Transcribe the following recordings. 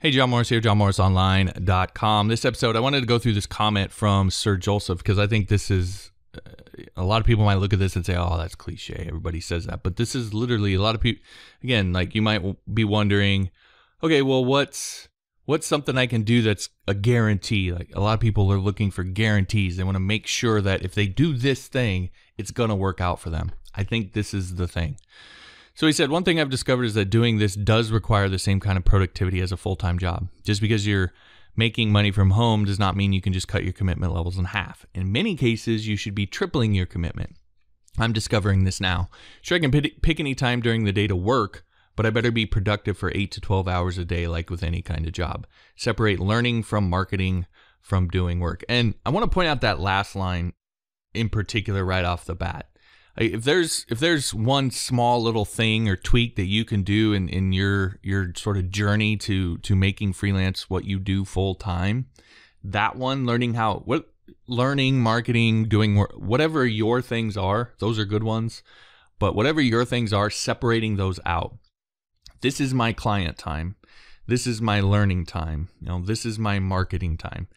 Hey, John Morris here, johnmorrisonline.com. This episode, I wanted to go through this comment from Sir Joelsuf because I think this is, a lot of people might look at this and say, oh, that's cliche. Everybody says that. But this is literally a lot of people, again, like you might be wondering, okay, well, what's something I can do that's a guarantee? Like a lot of people are looking for guarantees. They want to make sure that if they do this thing, it's going to work out for them. I think this is the thing. So he said, one thing I've discovered is that doing this does require the same kind of productivity as a full-time job. Just because you're making money from home does not mean you can just cut your commitment levels in half. In many cases, you should be tripling your commitment. I'm discovering this now. Sure, I can pick any time during the day to work, but I better be productive for 8 to 12 hours a day like with any kind of job. Separate learning from marketing from doing work. And I want to point out that last line in particular right off the bat. If there's one small little thing or tweak that you can do in your sort of journey to making freelance what you do full time, that one, learning, marketing, doing work, whatever your things are, those are good ones. But whatever your things are, separating those out. This is my client time. This is my learning time. This is my marketing time.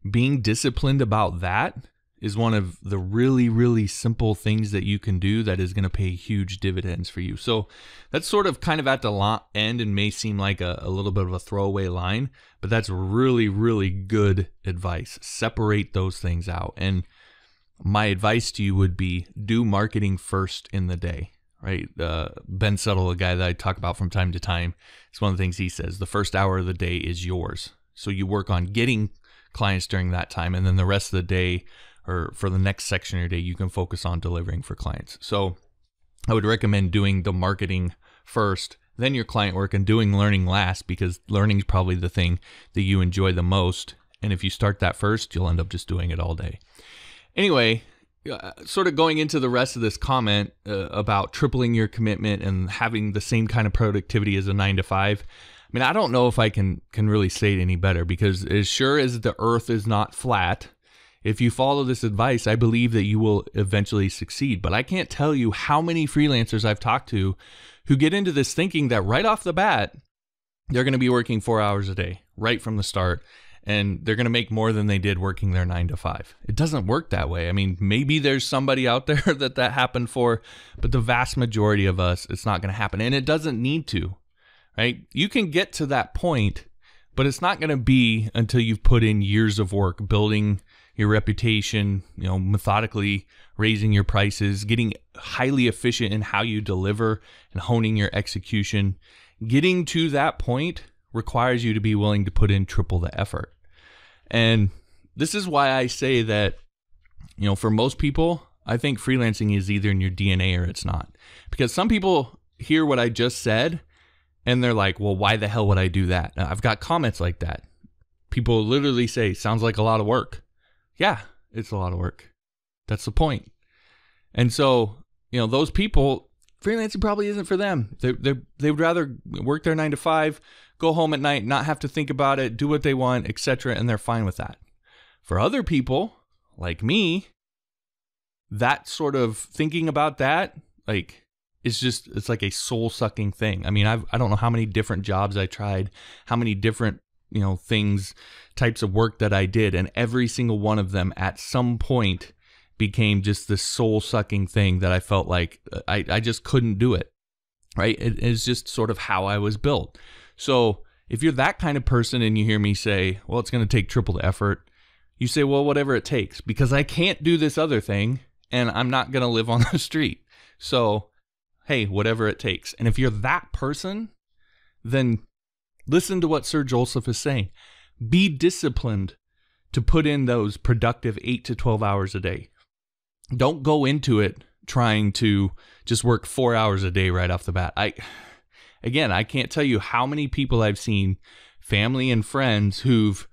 Being disciplined about that is one of the really, really simple things that you can do that is going to pay huge dividends for you. So that's sort of kind of at the end and may seem like a little bit of a throwaway line, but that's really, really good advice. Separate those things out. And my advice to you would be do marketing first in the day, right? Ben Settle, a guy that I talk about from time to time, it's one of the things he says, the first hour of the day is yours. So you work on getting clients during that time, and then the rest of the day or for the next section of your day, you can focus on delivering for clients. So I would recommend doing the marketing first, then your client work, and doing learning last, because learning is probably the thing that you enjoy the most. And if you start that first, you'll end up just doing it all day. Anyway, sort of going into the rest of this comment about tripling your commitment and having the same kind of productivity as a 9-to-5. I mean, I don't know if I can really say it any better, because as sure as the earth is not flat, if you follow this advice, I believe that you will eventually succeed. But I can't tell you how many freelancers I've talked to who get into this thinking that right off the bat, they're going to be working 4 hours a day right from the start, and they're going to make more than they did working their 9-to-5. It doesn't work that way. I mean, maybe there's somebody out there that happened for, but the vast majority of us, it's not going to happen. And it doesn't need to, right? You can get to that point, but it's not going to be until you've put in years of work building your reputation, methodically raising your prices, getting highly efficient in how you deliver and honing your execution. Getting to that point requires you to be willing to put in triple the effort. And this is why I say that, for most people, I think freelancing is either in your DNA or it's not. Because some people hear what I just said and they're like, well, why the hell would I do that? Now, I've got comments like that. People literally say, sounds like a lot of work. Yeah, it's a lot of work. That's the point. And so, those people, freelancing probably isn't for them. They would rather work their 9-to-5, go home at night, not have to think about it, do what they want, etc., and they're fine with that. For other people, like me, that sort of thinking about that, it's like a soul-sucking thing. I mean, I don't know how many different jobs I tried, how many different types of work that I did, and every single one of them at some point became just this soul-sucking thing that I felt like I just couldn't do it, right? It is just sort of how I was built. So if you're that kind of person and you hear me say, well, it's going to take triple the effort, you say, well, whatever it takes, because I can't do this other thing and I'm not going to live on the street. So, hey, whatever it takes. And if you're that person, then listen to what Sir Joelsuf is saying. Be disciplined to put in those productive 8 to 12 hours a day. Don't go into it trying to just work 4 hours a day right off the bat. I can't tell you how many people I've seen, family and friends, who've,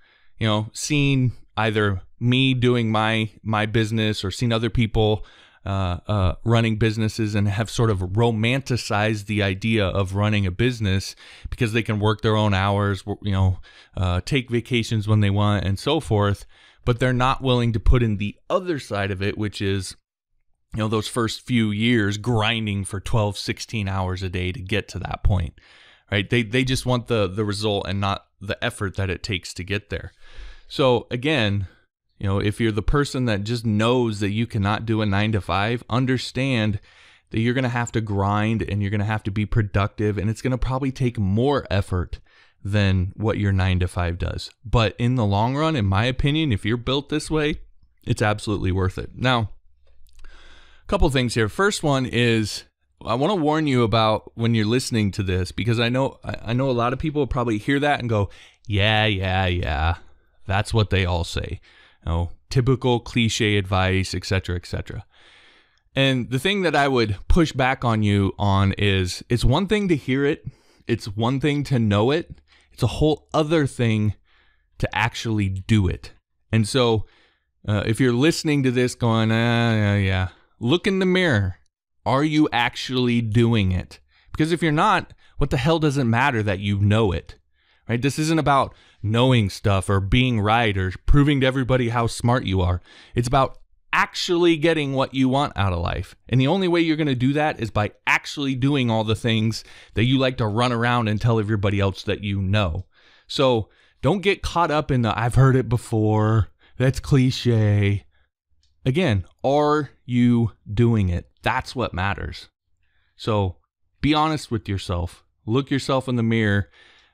seen either me doing my business or seen other people running businesses and have sort of romanticized the idea of running a business because they can work their own hours, take vacations when they want and so forth, but they're not willing to put in the other side of it, which is, those first few years grinding for 12, 16 hours a day to get to that point, right? They just want the result and not the effort that it takes to get there. So again, if you're the person that just knows that you cannot do a 9 to 5, understand that you're going to have to grind and you're going to have to be productive, and it's going to probably take more effort than what your 9 to 5 does. But in the long run, in my opinion, if you're built this way, it's absolutely worth it. Now, a couple things here. First one is, I want to warn you about when you're listening to this, because I know a lot of people will probably hear that and go, yeah, that's what they all say. Typical cliche advice, etc., etc. And the thing that I would push back on you on is, it's one thing to hear it, it's one thing to know it, it's a whole other thing to actually do it. And so if you're listening to this going, yeah, look in the mirror. Are you actually doing it? Because if you're not, what the hell does it matter that you know it? Right? This isn't about knowing stuff or being right or proving to everybody how smart you are. It's about actually getting what you want out of life. And the only way you're going to do that is by actually doing all the things that you like to run around and tell everybody else that you know. So don't get caught up in the, I've heard it before, that's cliche. Again, are you doing it? That's what matters. So be honest with yourself. Look yourself in the mirror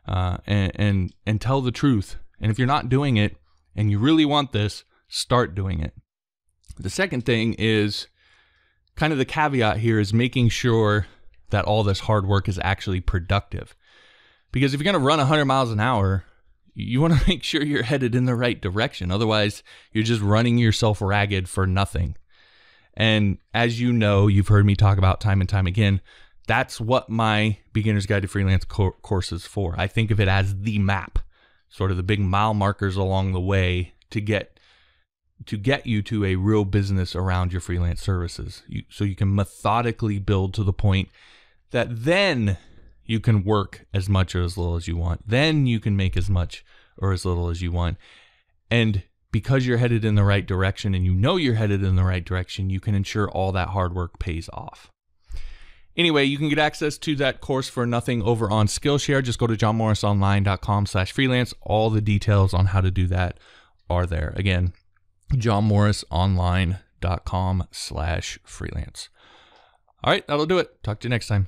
and tell the truth. And if you're not doing it and you really want this, start doing it. The second thing is kind of the caveat here is making sure that all this hard work is actually productive. Because if you're going to run 100 miles an hour, you want to make sure you're headed in the right direction. Otherwise, you're just running yourself ragged for nothing. And as you know, you've heard me talk about time and time again, that's what my Beginner's Guide to Freelance course is for. I think of it as the map, sort of the big mile markers along the way to get you to a real business around your freelance services. So you can methodically build to the point that then you can work as much or as little as you want. Then you can make as much or as little as you want. And because you're headed in the right direction and you know you're headed in the right direction, you can ensure all that hard work pays off. Anyway, you can get access to that course for nothing over on Skillshare. Just go to johnmorrisonline.com/freelance. All the details on how to do that are there. Again, johnmorrisonline.com/freelance. All right, that'll do it. Talk to you next time.